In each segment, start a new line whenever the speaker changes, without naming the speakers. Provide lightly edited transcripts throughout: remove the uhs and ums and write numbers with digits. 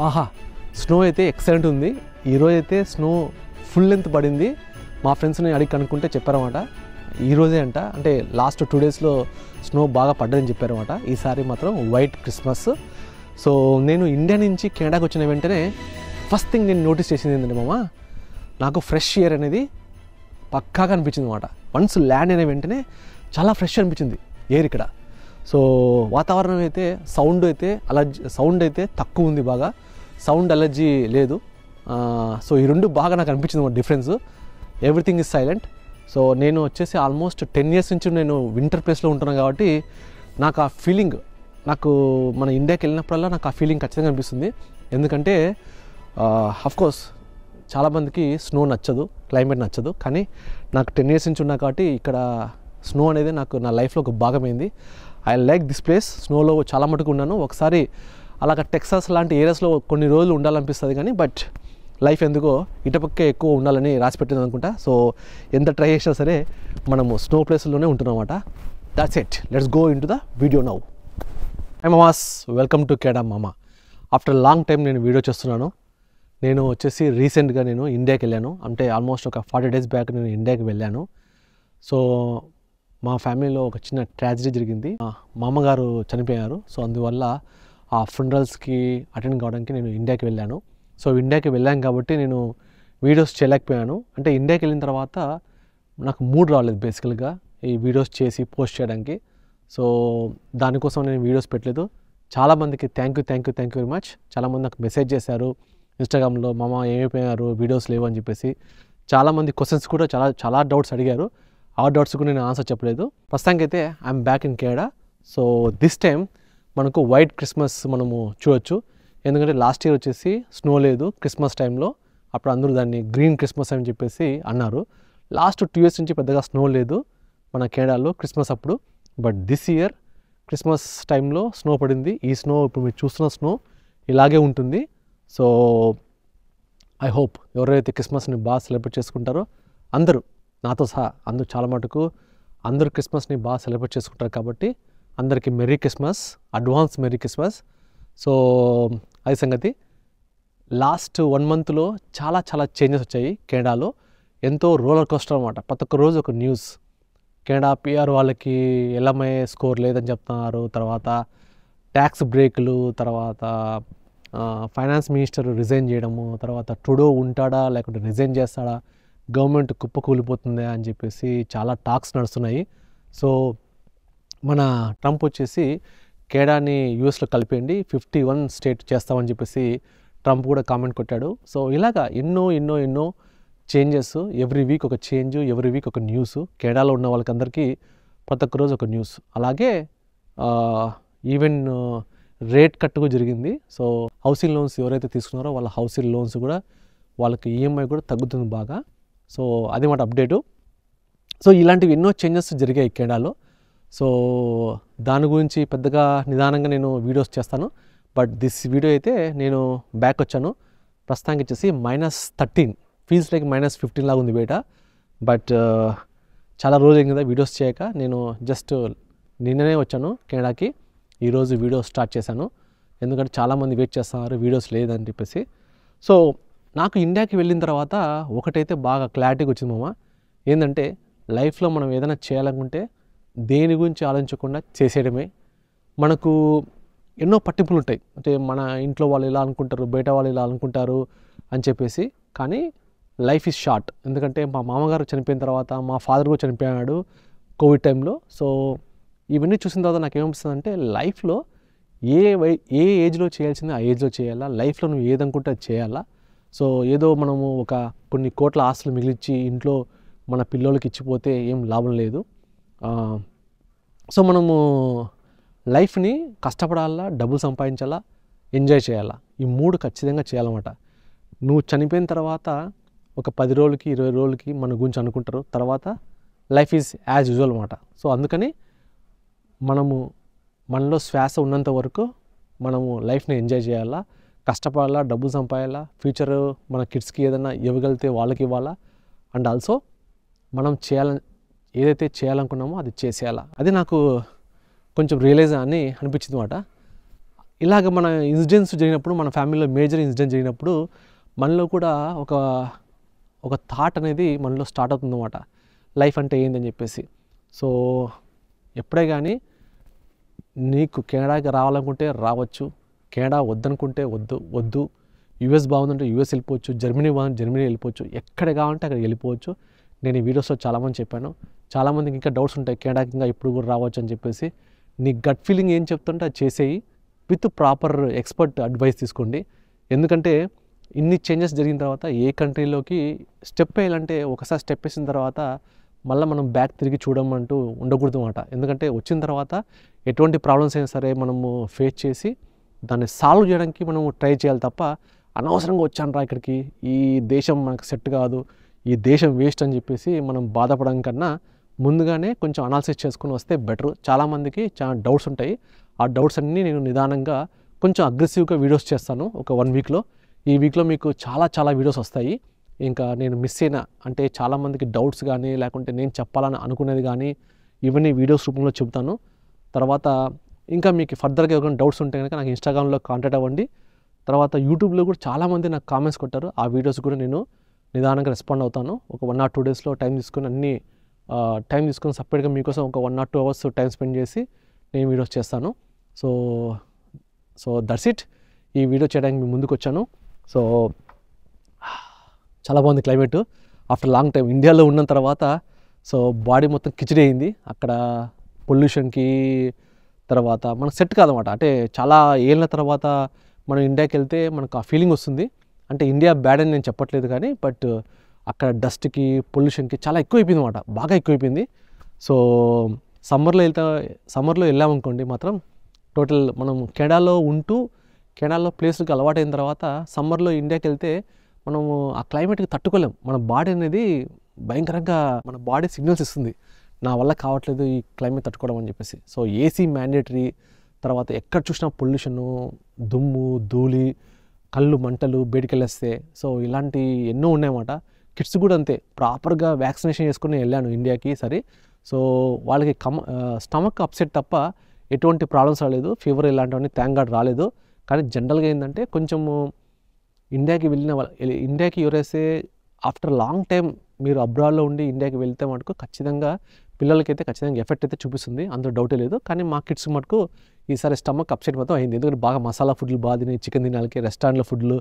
ఆహా స్నో అయితే ఎక్సలెంట్ ఉంది. ఈరోజు అయితే స్నో ఫుల్ లెంత్ పడింది. మా ఫ్రెండ్స్ని అడిగి కనుక్కుంటే చెప్పారన్నమాట ఈరోజే అంట, అంటే లాస్ట్ 2 డేస్లో స్నో బాగా పడ్డదని చెప్పారన్నమాట. ఈసారి మాత్రం వైట్ క్రిస్మస్. సో నేను ఇండియా నుంచి కెనడాకి వచ్చిన వెంటనే ఫస్ట్ థింగ్ నేను నోటీస్ చేసింది ఏంటంటే మామ, నాకు ఫ్రెష్ ఎయిర్ అనేది పక్కాగా అనిపించింది అనమాట. వన్స్ ల్యాండ్ అయిన వెంటనే చాలా ఫ్రెష్ అనిపించింది ఎయిర్ ఇక్కడ. సో వాతావరణం అయితే సౌండ్ అయితే తక్కువ ఉంది, బాగా సౌండ్ అలర్జీ లేదు. సో ఈ రెండు బాగా నాకు అనిపించింది difference. Everything is silent. So నేను వచ్చేసి ఆల్మోస్ట్ 10 years నుంచి నేను వింటర్ ప్లేస్లో ఉంటున్నాను కాబట్టి నాకు ఆ ఫీలింగ్, నాకు మన ఇండియాకి వెళ్ళినప్పుడల్లా నాకు ఆ ఫీలింగ్ ఖచ్చితంగా అనిపిస్తుంది. ఎందుకంటే అఫ్కోర్స్ చాలామందికి స్నో నచ్చదు, క్లైమేట్ నచ్చదు, కానీ నాకు 10 years నుంచి ఉన్నా కాబట్టి ఇక్కడ స్నో అనేది నాకు నా లైఫ్లో ఒక భాగమైంది. I like this place. స్నోలో చాలా మటుకు ఉన్నాను. ఒకసారి అలాగ టెక్సాస్ లాంటి ఏరియాస్లో కొన్ని రోజులు ఉండాలనిపిస్తుంది, కానీ బట్ లైఫ్ ఎందుకో ఇటుపక్కే ఎక్కువ ఉండాలని రాసి పెట్టింది అనుకుంటా. సో ఎంత ట్రై చేసినా సరే మనము స్నో ప్లేస్లోనే ఉంటున్నాం అన్నమాట. That's it. Let's go into the video now. Hi mamas, welcome to Canada mama. After long time నేను వీడియో చేస్తున్నాను. నేను వచ్చేసి రీసెంట్గా నేను ఇండియాకి వెళ్ళాను. అంటే ఆల్మోస్ట్ ఒక 40 days బ్యాక్ నేను ఇండియాకి వెళ్ళాను. సో మా ఫ్యామిలీలో ఒక చిన్న ట్రాజడీ జరిగింది. మామగారు చనిపోయారు. సో అందువల్ల ఆ ఫునరల్స్కి అటెండ్ కావడానికి నేను ఇండియాకి వెళ్ళాను. సో ఇండియాకి వెళ్ళాను కాబట్టి నేను వీడియోస్ చేయలేకపోయాను. అంటే ఇండియాకి వెళ్ళిన తర్వాత నాకు మూడ్ రాలేదు బేసికల్గా ఈ వీడియోస్ చేసి పోస్ట్ చేయడానికి. సో దానికోసం నేను వీడియోస్ పెట్టలేదు. చాలామందికి థ్యాంక్ యూ వెరీ మచ్. చాలామంది నాకు మెసేజ్ చేశారు ఇన్స్టాగ్రామ్లో, మామ ఏమైపోయారు, వీడియోస్ లేవు అని చెప్పేసి. చాలామంది క్వశ్చన్స్ కూడా చాలా డౌట్స్ అడిగారు. ఆ డౌట్స్ కూడా నేను ఆన్సర్ చెప్పలేదు. ప్రస్తుతానికి అయితే I'm back in Canada. So this time మనకు వైట్ క్రిస్మస్ మనము చూడొచ్చు. ఎందుకంటే లాస్ట్ ఇయర్ వచ్చేసి స్నో లేదు క్రిస్మస్ టైంలో. అప్పుడు అందరూ దాన్ని గ్రీన్ క్రిస్మస్ అని చెప్పేసి అన్నారు. లాస్ట్ 2 years నుంచి పెద్దగా స్నో లేదు మన కెనడాలో క్రిస్మస్ అప్పుడు. బట్ దిస్ ఇయర్ క్రిస్మస్ టైంలో స్నో పడింది. ఈ స్నో ఇప్పుడు మీరు చూస్తున్న స్నో ఇలాగే ఉంటుంది. సో ఐ హోప్ ఎవరైతే క్రిస్మస్ని బాగా సెలబ్రేట్ చేసుకుంటారో అందరూ, నాతో సహా అందరూ, చాలా మటుకు అందరూ క్రిస్మస్ని బాగా సెలబ్రేట్ చేసుకుంటారు కాబట్టి అందరికీ merry Christmas, advance merry Christmas. So అది సంగతి. లాస్ట్ 1 monthలో చాలా చేంజెస్ వచ్చాయి కెనడాలో. ఎంతో రోలర్ కోస్టర్ అనమాట. ప్రతి ఒక్క రోజు ఒక న్యూస్. కెనడా పిఆర్ వాళ్ళకి ఎల్ఎంఐ స్కోర్ లేదని చెప్తున్నారు, తర్వాత ట్యాక్స్ బ్రేకులు, తర్వాత ఫైనాన్స్ మినిస్టర్ రిజైన్ చేయడము, తర్వాత ట్రూడో ఉంటాడా లేకుంటే రిజైన్ చేస్తాడా, గవర్నమెంట్ కుప్పకూలిపోతుందా అని చెప్పేసి చాలా టాక్స్ నడుస్తున్నాయి. సో మన ట్రంప్ వచ్చేసి కెనడాని యూఎస్లో కలిపేయండి, 51 స్టేట్ చేస్తామని చెప్పేసి ట్రంప్ కూడా కామెంట్ కొట్టాడు. సో ఇలాగా ఎన్నో చేంజెస్. ఎవ్రీ వీక్ ఒక చేంజ్, ఎవ్రీ వీక్ ఒక న్యూస్. కెనడాలో ఉన్న వాళ్ళకందరికీ ప్రతి ఒక్క రోజు ఒక న్యూస్. అలాగే ఈవెన్ రేట్ కట్ కూడా జరిగింది. సో హౌసింగ్ లోన్స్ ఎవరైతే తీసుకున్నారో వాళ్ళ హౌసింగ్ లోన్స్ కూడా వాళ్ళకి ఈఎంఐ కూడా తగ్గుతుంది బాగా. సో అది మాట అప్డేటు. సో ఇలాంటివి ఎన్నో చేంజెస్ జరిగాయి కెనడాలో. సో దాని గురించి పెద్దగా నిదానంగా నేను వీడియోస్ చేస్తాను. బట్ దిస్ వీడియో అయితే నేను బ్యాక్ వచ్చాను. ప్రస్తుతానికి వచ్చేసి -13, ఫీల్స్ లైక్ -15 లాగా ఉంది బయట. బట్ చాలా రోజులు కదా వీడియోస్ చేయక. నేను జస్ట్ నిన్ననే వచ్చాను కెనడాకి. ఈరోజు వీడియో స్టార్ట్ చేశాను. ఎందుకంటే చాలామంది వెయిట్ చేస్తున్నారు వీడియోస్ లేదని చెప్పేసి. సో నాకు ఇండియాకి వెళ్ళిన తర్వాత ఒకటైతే బాగా క్లారిటీగా వచ్చింది మామ. ఏంటంటే లైఫ్లో మనం ఏదైనా చేయాలనుకుంటే దేని గురించి ఆలోచించకుండా చేసేయడమే. మనకు ఎన్నో పట్టింపులు ఉంటాయి. అంటే మన ఇంట్లో వాళ్ళు ఇలా అనుకుంటారు, బయట వాళ్ళు ఇలా అనుకుంటారు అని చెప్పేసి. కానీ లైఫ్ ఈజ్ షార్ట్. ఎందుకంటే మా మామగారు చనిపోయిన తర్వాత మా ఫాదర్ కూడా చనిపోయాడు కోవిడ్ టైంలో. సో ఇవన్నీ చూసిన తర్వాత నాకు ఏమనిపిస్తుంది అంటే లైఫ్లో ఏ ఏజ్లో చేయాల్సింది ఆ ఏజ్లో చేయాలా. లైఫ్లో నువ్వు ఏదనుకుంటే అది చేయాలా. సో ఏదో మనము కొన్ని కోట్ల ఆస్తులు మిగిలిచ్చి ఇంట్లో మన పిల్లలకి ఇచ్చిపోతే ఏం లాభం లేదు. సో మనము లైఫ్ని కష్టపడాలా, డబ్బులు సంపాదించాలా, ఎంజాయ్ చేయాలా. ఈ 3 ఖచ్చితంగా చేయాలన్నమాట. నువ్వు చనిపోయిన తర్వాత ఒక 10 రోజులకి 20 రోజులకి మన గురించి అనుకుంటారు. తర్వాత లైఫ్ ఈజ్ యాజ్ యూజువల్ అన్నమాట. సో అందుకని మనలో శ్వాస ఉన్నంత వరకు మనము లైఫ్ని ఎంజాయ్ చేయాలా, కష్టపడాలా, డబ్బులు సంపాదాలా, ఫ్యూచర్ మన కిడ్స్కి ఏదైనా ఇవ్వగలిగితే వాళ్ళకి ఇవ్వాలా. అండ్ ఆల్సో మనం ఏదైతే చేయాలనుకున్నామో అది చేసేయాలా. అది నాకు కొంచెం రియలైజ్ అని అనిపించింది అన్నమాట. ఇలాగ మన ఇన్సిడెంట్స్ జరిగినప్పుడు, మన ఫ్యామిలీలో మేజర్ ఇన్సిడెంట్ జరిగినప్పుడు మనలో కూడా ఒక థాట్ అనేది మనలో స్టార్ట్ అవుతుందన్నమాట. లైఫ్ అంటే ఏందని చెప్పేసి. సో ఎప్పుడే కానీ నీకు కెనడాకి రావాలనుకుంటే రావచ్చు, కెనడా వద్దనుకుంటే వద్దు. యూఎస్ బాగుందంటే యూఎస్ వెళ్ళిపోవచ్చు, జర్మనీ బాగుంది జర్మనీ వెళ్ళిపోవచ్చు, ఎక్కడ కావాలంటే అక్కడ వెళ్ళిపోవచ్చు. నేను ఈ వీడియోస్లో చాలామంది చెప్పాను. చాలామందికి ఇంకా డౌట్స్ ఉంటాయి, కెనడాకి ఇంకా ఇప్పుడు కూడా రావచ్చు అని చెప్పేసి. నీ గట్ ఫీలింగ్ ఏం చెప్తుంటే అది చేసేయి, విత్ ప్రాపర్ ఎక్స్పర్ట్ అడ్వైస్ తీసుకోండి. ఎందుకంటే ఇన్ని చేంజెస్ జరిగిన తర్వాత ఏ కంట్రీలోకి స్టెప్ వేయాలంటే ఒకసారి స్టెప్ వేసిన తర్వాత మళ్ళీ మనం బ్యాక్ తిరిగి చూడమంటూ ఉండకూడదు అన్నమాట. ఎందుకంటే వచ్చిన తర్వాత ఎటువంటి ప్రాబ్లమ్స్ అయినా సరే మనము ఫేస్ చేసి దాన్ని సాల్వ్ చేయడానికి మనము ట్రై చేయాలి తప్ప అనవసరంగా వచ్చాను రా ఇక్కడికి, ఈ దేశం మనకు సెట్ కాదు, ఈ దేశం వేస్ట్ అని చెప్పేసి మనం బాధపడడం కన్నా ముందుగానే కొంచెం అనాలిసిస్ చేసుకుని వస్తే బెటర్. చాలామందికి చాలా డౌట్స్ ఉంటాయి. ఆ డౌట్స్ అన్నీ నేను నిదానంగా కొంచెం అగ్రెసివ్గా వీడియోస్ చేస్తాను ఒక 1 వీక్లో. ఈ వీక్లో మీకు చాలా వీడియోస్ వస్తాయి. ఇంకా నేను మిస్ అయిన అంటే చాలామందికి డౌట్స్ కానీ లేకుంటే నేను చెప్పాలని అనుకునేది కానీ ఇవన్నీ వీడియోస్ రూపంలో చెబుతాను. తర్వాత ఇంకా మీకు ఫర్దర్గా ఏమైనా డౌట్స్ ఉంటే కనుక నాకు ఇన్స్టాగ్రామ్లో కాంటాక్ట్ అవ్వండి. తర్వాత యూట్యూబ్లో కూడా చాలామంది నాకు కామెంట్స్ కొట్టారు. ఆ వీడియోస్ కూడా నేను నిదానంగా రెస్పాండ్ అవుతాను. ఒక 1 or 2 డేస్లో టైం తీసుకొని సపరేట్గా మీకోసం ఒక 1 or 2 అవర్స్ టైం స్పెండ్ చేసి నేను వీడియోస్ చేస్తాను. So that's it. ఈ వీడియో చేయడానికి మీ ముందుకు వచ్చాను. సో చాలా బాగుంది క్లైమేట్ ఆఫ్టర్ లాంగ్ టైం. ఇండియాలో ఉన్న తర్వాత సో బాడీ మొత్తం కిచిడి అయింది. అక్కడ పొల్యూషన్కి తర్వాత మనకు సెట్ కాదన్నమాట. అంటే చాలా ఏళ్ళ తర్వాత మనం ఇండియాకి వెళ్తే మనకు ఆ ఫీలింగ్ వస్తుంది. అంటే ఇండియా బ్యాడ్ అని నేను చెప్పట్లేదు కానీ బట్ అక్కడ డస్ట్కి పొల్యూషన్కి చాలా ఎక్కువైపోయింది అన్నమాట, బాగా ఎక్కువైపోయింది. సో సమ్మర్లో వెళ్ళామనుకోండి మాత్రం టోటల్ మనం కెనడాలో ప్లేస్కి అలవాటైన తర్వాత సమ్మర్లో ఇండియాకి వెళ్తే మనము ఆ క్లైమేట్కి తట్టుకోలేం. మన బాడీ అనేది భయంకరంగా మన బాడీ సిగ్నల్స్ ఇస్తుంది, నా వల్ల కావట్లేదు ఈ క్లైమేట్ తట్టుకోవడం అని చెప్పేసి. So AC mandatory. తర్వాత ఎక్కడ చూసినా పొల్యూషను, దుమ్ము ధూళి, కళ్ళు మంటలు, బయటికెళ్ళేస్తే. సో ఇలాంటి ఎన్నో ఉన్నాయన్నమాట. కిడ్స్ కూడా అంతే, ప్రాపర్గా వ్యాక్సినేషన్ చేసుకుని వెళ్ళాను ఇండియాకి. సరే సో వాళ్ళకి స్టమక్ అప్సెట్ తప్ప ఎటువంటి ప్రాబ్లమ్స్ రాలేదు, ఫీవర్ ఇలాంటివన్నీ థ్యాంక్ గాడ్ రాలేదు. కానీ జనరల్గా ఏంటంటే కొంచెము ఇండియాకి ఎవరైతే ఆఫ్టర్ లాంగ్ టైం మీరు అబ్రాడ్లో ఉండి ఇండియాకి వెళ్తే మటుకు ఖచ్చితంగా పిల్లలకైతే ఖచ్చితంగా ఎఫెక్ట్ అయితే చూపిస్తుంది, అందులో డౌటే లేదు. కానీ మా కిడ్స్ మటుకు ఈసారి స్టమక్ అప్సెట్ మొత్తం అయింది. ఎందుకంటే బాగా మసాలా ఫుడ్లు బాగా తిని చికెన్ తినాలకి, రెస్టారెంట్లో ఫుడ్లు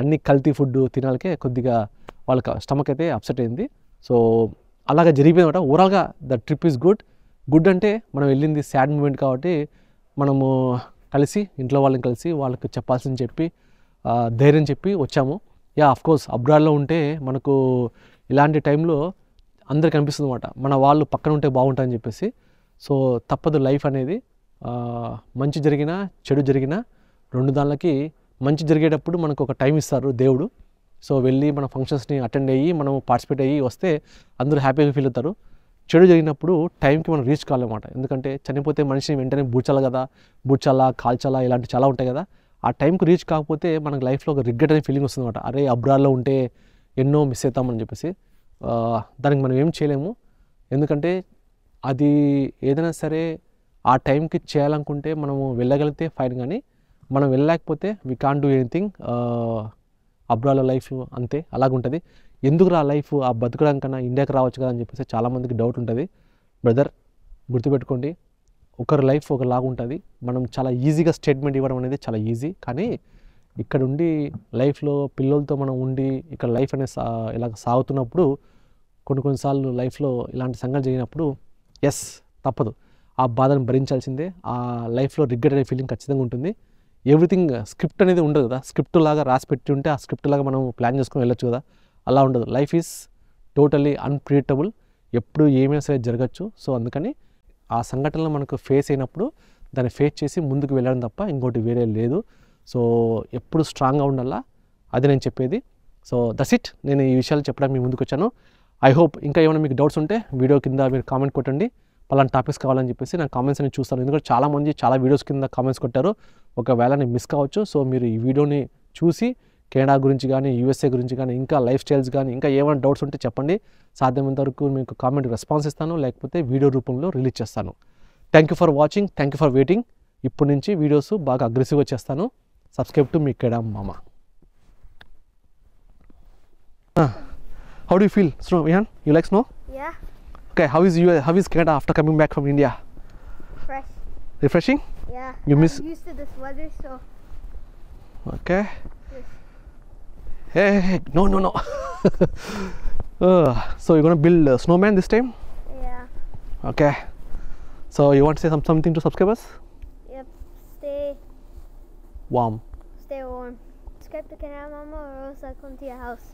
అన్ని కల్తీ ఫుడ్ తినాలకే కొద్దిగా వాళ్ళకి స్టమక్ అయితే అప్సెట్ అయింది. సో అలాగా జరిగిపోయిందన్నమాట. ఓవరాల్గా ద ట్రిప్ ఈజ్ గుడ్ అంటే మనం వెళ్ళింది సాడ్ మూమెంట్ కాబట్టి మనము ఇంట్లో వాళ్ళని కలిసి వాళ్ళకి చెప్పాల్సింది చెప్పి ధైర్యం చెప్పి వచ్చాము. అఫ్కోర్స్ అబ్రాడ్లో ఉంటే మనకు ఇలాంటి టైంలో అందరికి అనిపిస్తుంది అన్నమాట, మన వాళ్ళు పక్కన ఉంటే బాగుంటుందని చెప్పేసి. సో తప్పదు, లైఫ్ అనేది మంచి జరిగినా చెడు జరిగినా రెండు దానికి మంచి జరిగేటప్పుడు మనకు ఒక టైం ఇస్తారు దేవుడు. సో వెళ్ళి మన ఫంక్షన్స్ని అటెండ్ అయ్యి మనం పార్టిసిపేట్ అయ్యి వస్తే అందరూ హ్యాపీగా ఫీల్ అవుతారు. చెడు జరిగినప్పుడు టైంకి మనం రీచ్ కావాలన్నమాట. ఎందుకంటే చనిపోతే మనిషిని వెంటనే బూడ్చాలా కాల్చాలా ఇలాంటి చాలా ఉంటాయి కదా. ఆ టైంకి రీచ్ కాకపోతే మనకు లైఫ్లో ఒక రిగ్రెట్ అనే ఫీలింగ్ వస్తుంది అనమాట. అరే అబ్రాడ్లో ఉంటే ఎన్నో మిస్ అవుతామని చెప్పేసి. దానికి మనం ఏం చేయలేము. ఎందుకంటే అది ఏదైనా సరే ఆ టైంకి చేయాలనుకుంటే మనము వెళ్ళగలిగితే ఫైన్, కానీ మనం వెళ్ళలేకపోతే వీ కాంట్ డూ ఎనీథింగ్. అబ్రాడ్లో లైఫ్ అంతే, అలాగుంటుంది. ఎందుకు రా లైఫ్, ఆ బతకడం కన్నా ఇండియాకి రావచ్చు కదా అని చెప్పేసి చాలామందికి డౌట్ ఉంటుంది. బ్రదర్ గుర్తుపెట్టుకోండి, ఒకరి లైఫ్ ఒకలాగా ఉంటుంది. మనం చాలా ఈజీగా స్టేట్మెంట్ ఇవ్వడం అనేది చాలా ఈజీ, కానీ ఇక్కడ ఉండి లైఫ్లో పిల్లలతో మనం ఉండి ఇక్కడ లైఫ్ అనేది ఇలా సాగుతున్నప్పుడు కొన్నిసార్లు లైఫ్లో ఇలాంటి సంఘటన జరిగినప్పుడు తప్పదు, ఆ బాధను భరించాల్సిందే. ఆ లైఫ్లో రిగ్రెట్ అనే ఫీలింగ్ ఖచ్చితంగా ఉంటుంది. ఎవ్రీథింగ్ స్క్రిప్ట్ అనేది ఉండదు కదా, స్క్రిప్ట్ లాగా రాసి పెట్టి ఉంటే ఆ స్క్రిప్ట్ లాగా మనం ప్లాన్ చేసుకొని వెళ్ళొచ్చు కదా, అలా ఉండదు. లైఫ్ ఈజ్ టోటల్లీ అన్ప్రిడిక్టబుల్, ఎప్పుడు ఏమైనా సరే జరగచ్చు. సో అందుకని ఆ సంఘటనలు మనకు ఫేస్ అయినప్పుడు దాన్ని ఫేస్ చేసి ముందుకు వెళ్ళడం తప్ప ఇంకోటి వేరే లేదు. సో ఎప్పుడు స్ట్రాంగ్గా ఉండాలా, అది నేను చెప్పేది. So that's it. నేను ఈ విషయాలు చెప్పడానికి మీ ముందుకు వచ్చాను. ఐ హోప్ ఇంకా ఏమైనా మీకు డౌట్స్ ఉంటే వీడియో కింద మీరు కామెంట్ కొట్టండి, పలానా టాపిక్స్ కావాలని చెప్పేసి. నేను కామెంట్స్ అని చూస్తాను, ఎందుకంటే చాలామంది చాలా వీడియోస్ కింద కామెంట్స్ కొట్టారు. ఒకవేళ నేను మిస్ కావచ్చు. సో మీరు ఈ వీడియోని చూసి కెనడా గురించి కానీ యూఎస్ఏ గురించి కానీ ఇంకా లైఫ్ స్టైల్స్ కానీ ఇంకా ఏమైనా డౌట్స్ ఉంటే చెప్పండి. సాధ్యమైనంత వరకు మీకు కామెంట్ రెస్పాన్స్ ఇస్తాను, లేకపోతే వీడియో రూపంలో రిలీజ్ చేస్తాను. Thank you for watching, thank you for waiting. ఇప్పటి నుంచి వీడియోస్ బాగా అగ్రెసివ్గా చేస్తాను. సబ్స్క్రైబ్ టు మీ కేడామ్ మామ. How do you feel, snow? Vihan, you like snow?
Yeah.
Okay, how is Canada after coming back from India?
Fresh.
Refreshing?
Yeah.
You
I'm
miss-
used to this weather, so
Okay.
yes.
Hey, no. So you're gonna build a snowman this time?
Yeah.
Okay. So you want to say something to subscribers?
Yep. Stay
Warm.
warm. Subscribe to Canada Mama or else I'll come to your house.